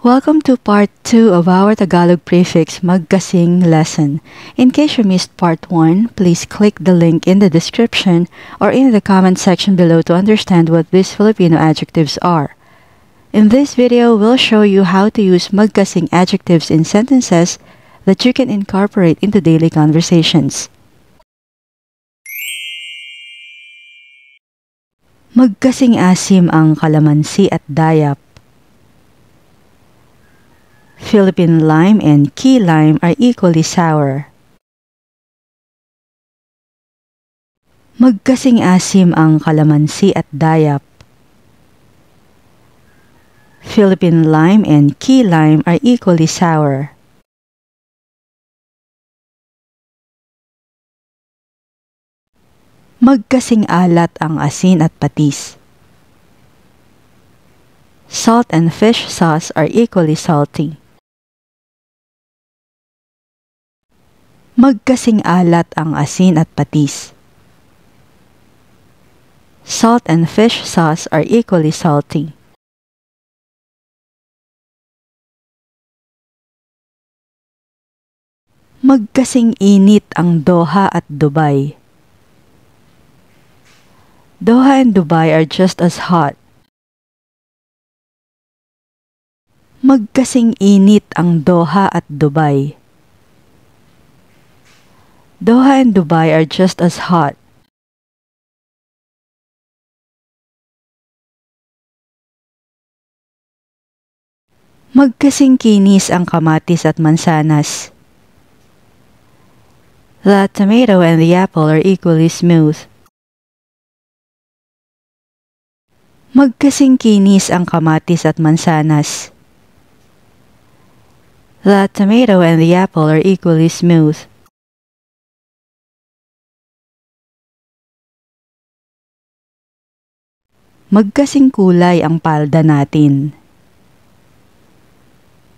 Welcome to part 2 of our Tagalog prefix magkasing lesson. In case you missed part 1, please click the link in the description or in the comment section below to understand what these Filipino adjectives are. In this video, we'll show you how to use magkasing adjectives in sentences that you can incorporate into daily conversations. Magkasing asim ang kalamansi at dayap. Philippine lime and key lime are equally sour. Magkasing asim ang kalamansi at dayap. Philippine lime and key lime are equally sour. Magkasing alat ang asin at patis. Salt and fish sauce are equally salty. Magkasing alat ang asin at patis. Salt and fish sauce are equally salty. Magkasing init ang Doha at Dubai. Doha and Dubai are just as hot. Magkasing init ang Doha at Dubai. Doha and Dubai are just as hot. Magkasing kinis ang kamatis at mansanas. The tomato and the apple are equally smooth. Magkasing kinis ang kamatis at mansanas. The tomato and the apple are equally smooth. Magkasing kulay ang palda natin.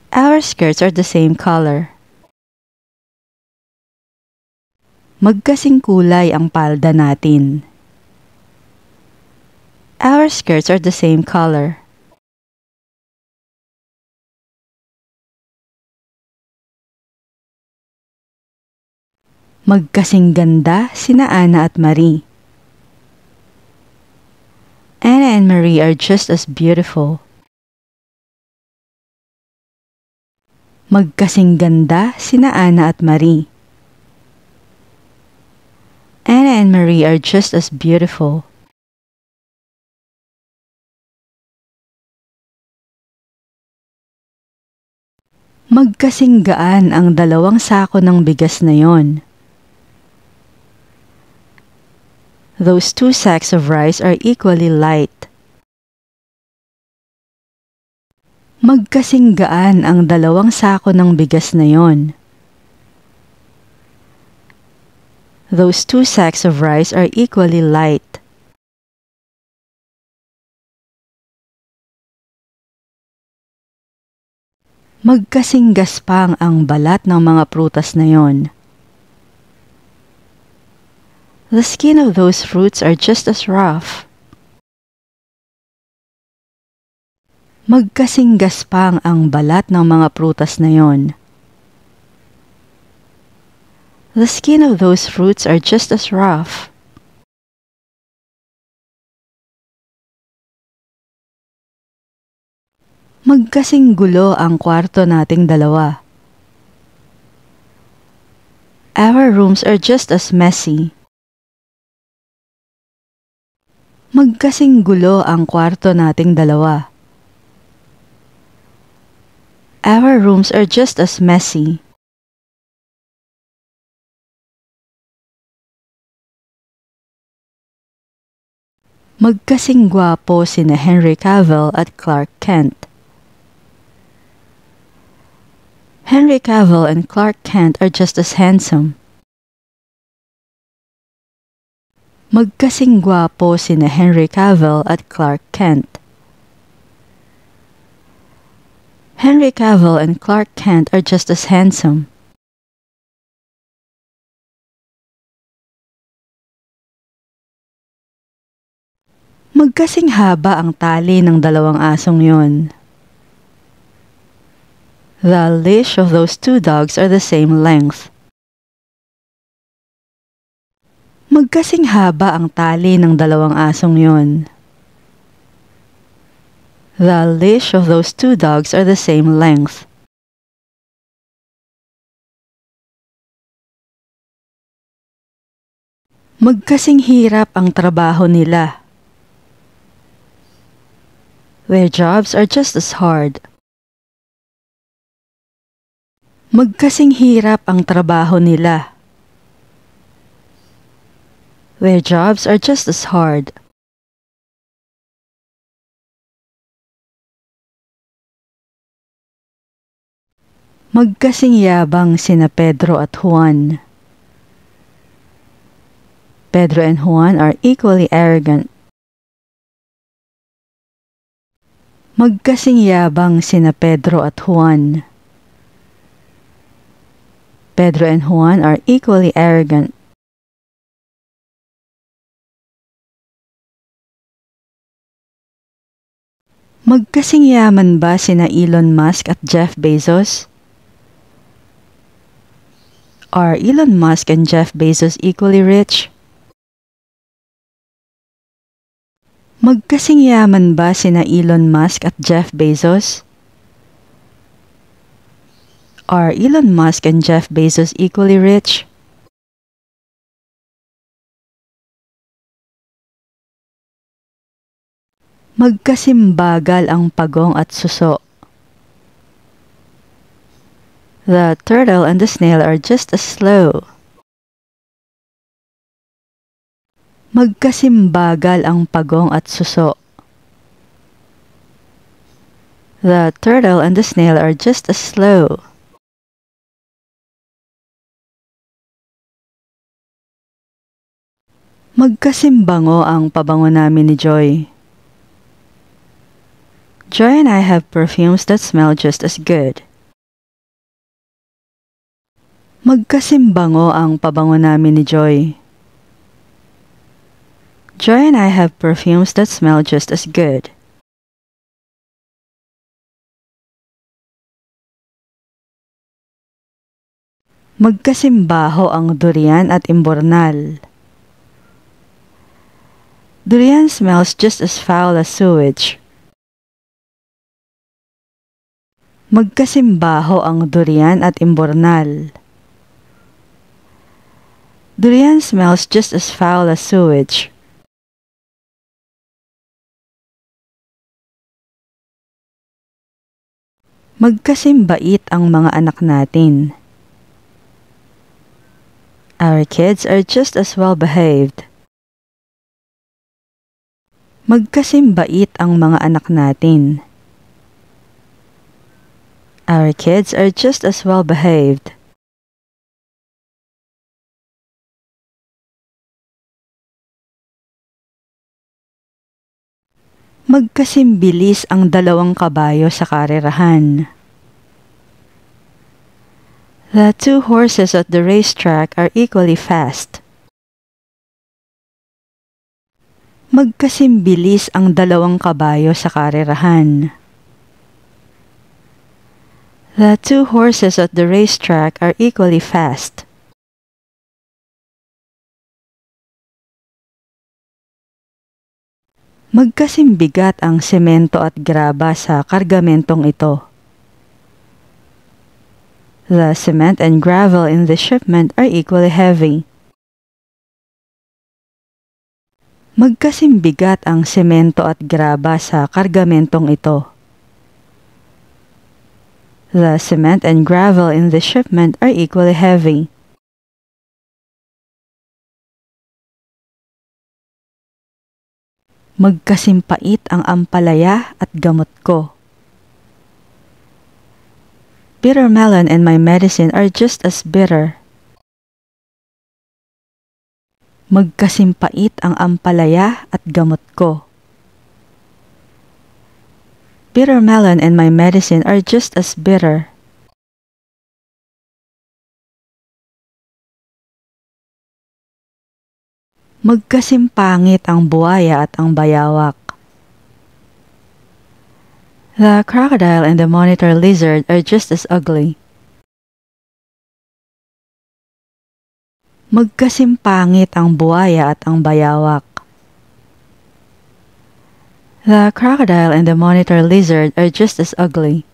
Our skirts are the same color. Magkasing kulay ang palda natin. Our skirts are the same color. Magkasing ganda sina Ana at Marie. Anna and Marie are just as beautiful. Magkasing ganda sina Ana at Marie. Anna and Marie are just as beautiful. Magkasing gaan ang dalawang sako ng bigas na yon. Those 2 sacks of rice are equally light. Magkasing gaan ang dalawang sako ng bigas na yon. Those 2 sacks of rice are equally light. Magkasing gaspang ang balat ng mga prutas na yon. The skin of those fruits are just as rough. Magkasing gaspang ang balat ng mga prutas na yon. The skin of those fruits are just as rough. Magkasing gulo ang kwarto nating dalawa. Our rooms are just as messy. Magkasing gulo ang kwarto nating dalawa. Our rooms are just as messy. Magkasing gwapo sina Henry Cavill at Clark Kent. Henry Cavill and Clark Kent are just as handsome. Magkasing gwapo sina Henry Cavill at Clark Kent. Henry Cavill and Clark Kent are just as handsome. Magkasing haba ang tali ng dalawang asong yon. The leash of those two dogs are the same length. Magkasing haba ang tali ng dalawang asong yun. The leash of those two dogs are the same length. Magkasing hirap ang trabaho nila. Their jobs are just as hard. Magkasing hirap ang trabaho nila. Their jobs are just as hard. Magkasing yabang sina Pedro at Juan. Pedro and Juan are equally arrogant. Magkasing yabang sina Pedro at Juan. Pedro and Juan are equally arrogant. Magkasing yaman ba sina Elon Musk at Jeff Bezos? Are Elon Musk and Jeff Bezos equally rich? Magkasing yaman ba sina Elon Musk at Jeff Bezos? Are Elon Musk and Jeff Bezos equally rich? Magkasimbagal ang pagong at suso. The turtle and the snail are just as slow. Magkasimbagal ang pagong at suso. The turtle and the snail are just as slow. Magkasimbango ang pabango namin ni Joy. Joy and I have perfumes that smell just as good. Magkasimbango ang pabango namin ni Joy. Joy and I have perfumes that smell just as good. Magkasimbaho ang durian at imbornal. Durian smells just as foul as sewage. Magkasimbaho ang durian at imbornal. Durian smells just as foul as sewage. Magkasimbait ang mga anak natin. Our kids are just as well behaved. Magkasimbait ang mga anak natin. Our kids are just as well behaved. Magkasimbilis ang dalawang kabayo sa karerahan. The two horses at the racetrack are equally fast. Magkasimbilis ang dalawang kabayo sa karerahan. The two horses at the racetrack are equally fast. Magkasimbigat ang semento at graba sa kargamentong ito. The cement and gravel in the shipment are equally heavy. Magkasimbigat ang semento at graba sa kargamentong ito. The cement and gravel in the shipment are equally heavy. Magkasimpait ang ampalaya at gamot ko. Bitter melon and my medicine are just as bitter. Magkasimpait ang ampalaya at gamot ko. Bitter melon and my medicine are just as bitter. Magkasimpangit ang buwaya at ang bayawak. The crocodile and the monitor lizard are just as ugly. Magkasimpangit ang buhaya at ang bayawak. The crocodile and the monitor lizard are just as ugly.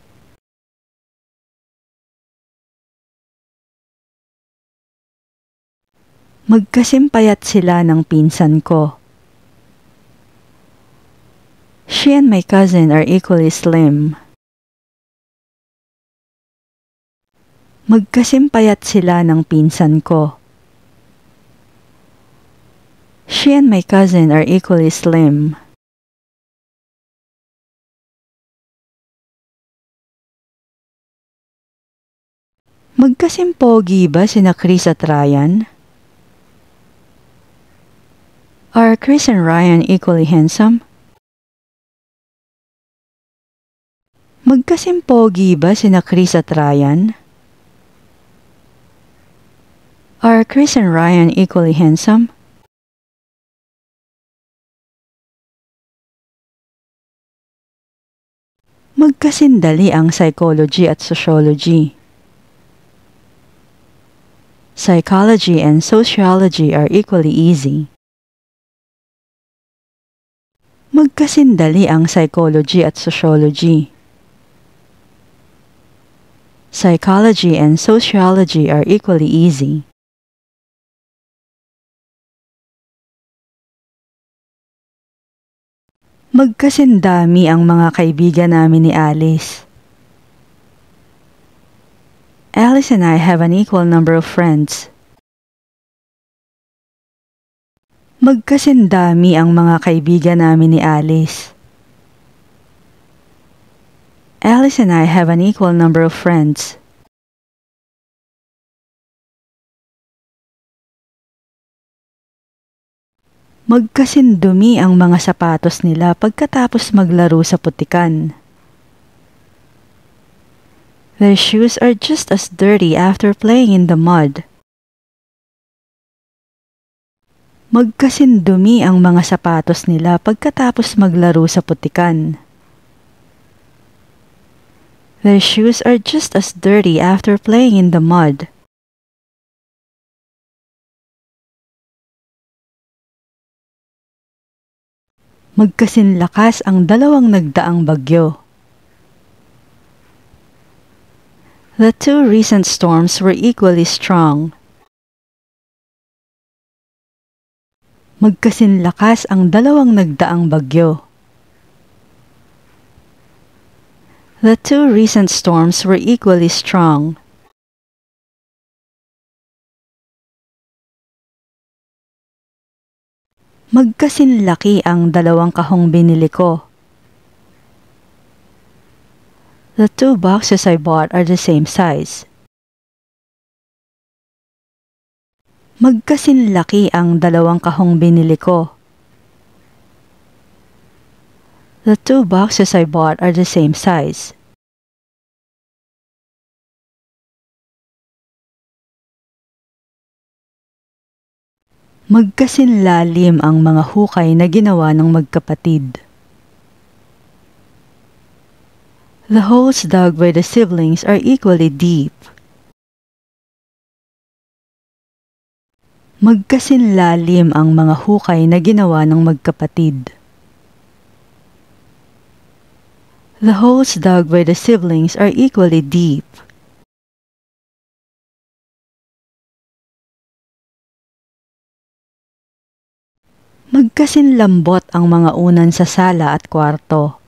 Magkasimpayat sila ng pinsan ko. She and my cousin are equally slim. Magkasimpayat sila ng pinsan ko. She and my cousin are equally slim. Magkasimpogi ba sina Chris at Ryan? Are Chris and Ryan equally handsome? Magkasimpogi ba sina Chris at Ryan? Are Chris and Ryan equally handsome? Magkasindali ang psychology at sociology. Psychology and sociology are equally easy. Magkasindali ang psychology at sociology. Psychology and sociology are equally easy. Magkasindami ang mga kaibigan namin ni Alice. Alice and I have an equal number of friends. Magkasindami ang mga kaibigan namin ni Alice. Alice and I have an equal number of friends. Magkasindumi ang mga sapatos nila pagkatapos maglaro sa putikan. Their shoes are just as dirty after playing in the mud. Magkasindumi ang mga sapatos nila pagkatapos maglaro sa putikan. Their shoes are just as dirty after playing in the mud. Magkasinlakas ang dalawang nagdaang bagyo. The two recent storms were equally strong. Magkasinlakas ang dalawang nagdaang bagyo. The two recent storms were equally strong. Magkasinlaki ang dalawang kahong binili ko. The two boxes I bought are the same size. Magkasinlaki ang dalawang kahong binili ko. The two boxes I bought are the same size. Magkasinlalim ang mga hukay na ginawa ng magkapatid. The holes dug by the siblings are equally deep. Magkasinlalim ang mga hukay na ginawa ng magkapatid. The holes dug by the siblings are equally deep. Magkasinlambot ang mga unan sa sala at kwarto.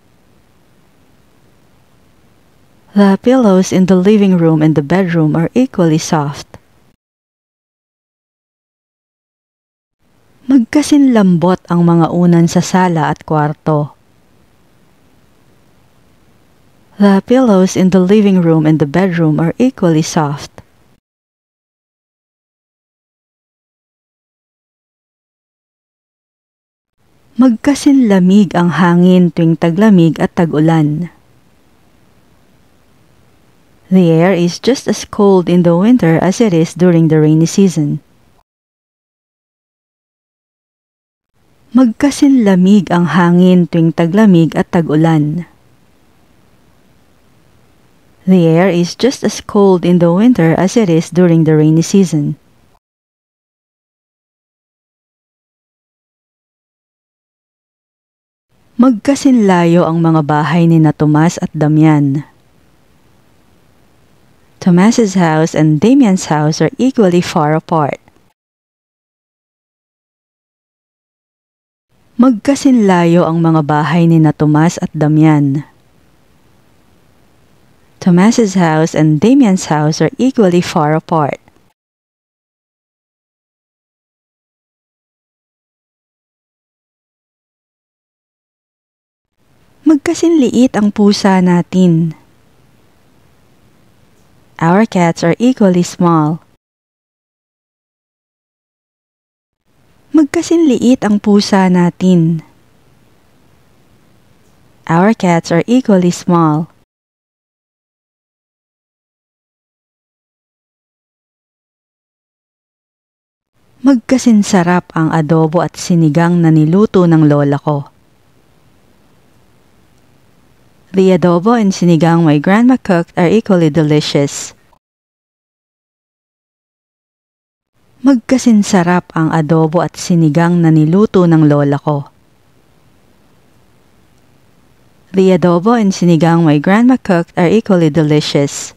The pillows in the living room and the bedroom are equally soft. Magkasinlambot ang mga unan sa sala at kwarto. The pillows in the living room and the bedroom are equally soft. Magkasinlamig ang hangin tuwing taglamig at tag-ulan. The air is just as cold in the winter as it is during the rainy season. Magkasinlamig ang hangin tuwing taglamig at tag-ulan. The air is just as cold in the winter as it is during the rainy season. Magkasinlayo ang mga bahay ni Tomas at Damian. Tomas's house and Damian's house are equally far apart. Magkasinlayo ang mga bahay ni Tomas at Damian. Tomas's house and Damian's house are equally far apart. Magkasinliit ang pusa natin. Our cats are equally small. Magkasinliit ang pusa natin. Our cats are equally small. Magkasinsarap ang adobo at sinigang na niluto ng lola ko. The adobo and sinigang my grandma cooked are equally delicious. Magkasinsarap ang adobo at sinigang na niluto ng lola ko. The adobo and sinigang my grandma cooked are equally delicious.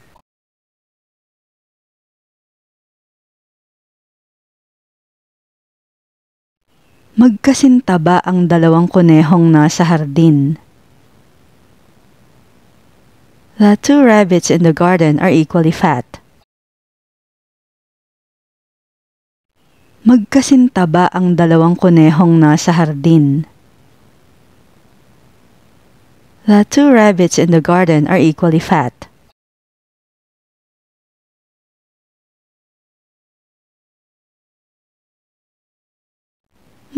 Magkasintaba ang dalawang kunehong nasa hardin. The two rabbits in the garden are equally fat. Magkasintaba ang dalawang kunehong nasa hardin. The two rabbits in the garden are equally fat.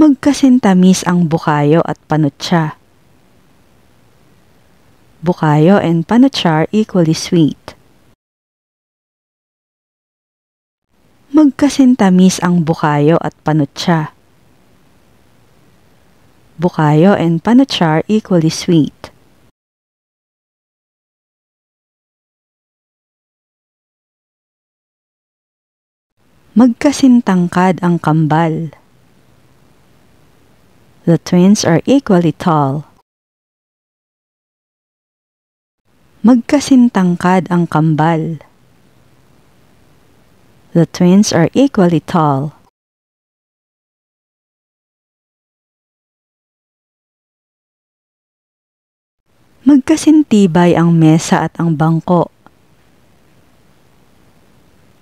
Magkasintamis ang bukayo at panutsa. Bukayo and panutsa are equally sweet. Magkasintamis ang bukayo at panutsa. Bukayo and panutsa are equally sweet. Magkasintangkad ang kambal. The twins are equally tall. Magkasintangkad ang kambal. The twins are equally tall. Magkasintibay ang mesa at ang bangko.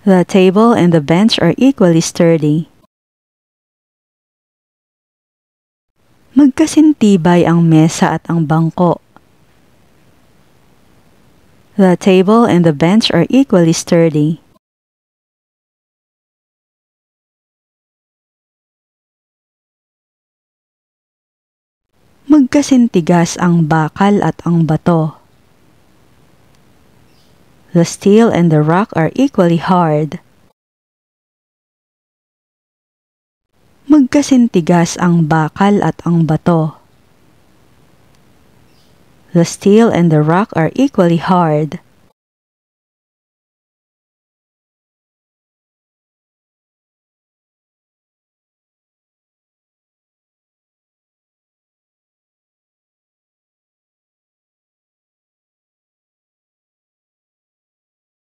The table and the bench are equally sturdy. Magkasintibay ang mesa at ang bangko. The table and the bench are equally sturdy. Magkasintigas ang bakal at ang bato. The steel and the rock are equally hard. Magkasintigas ang bakal at ang bato. The steel and the rock are equally hard.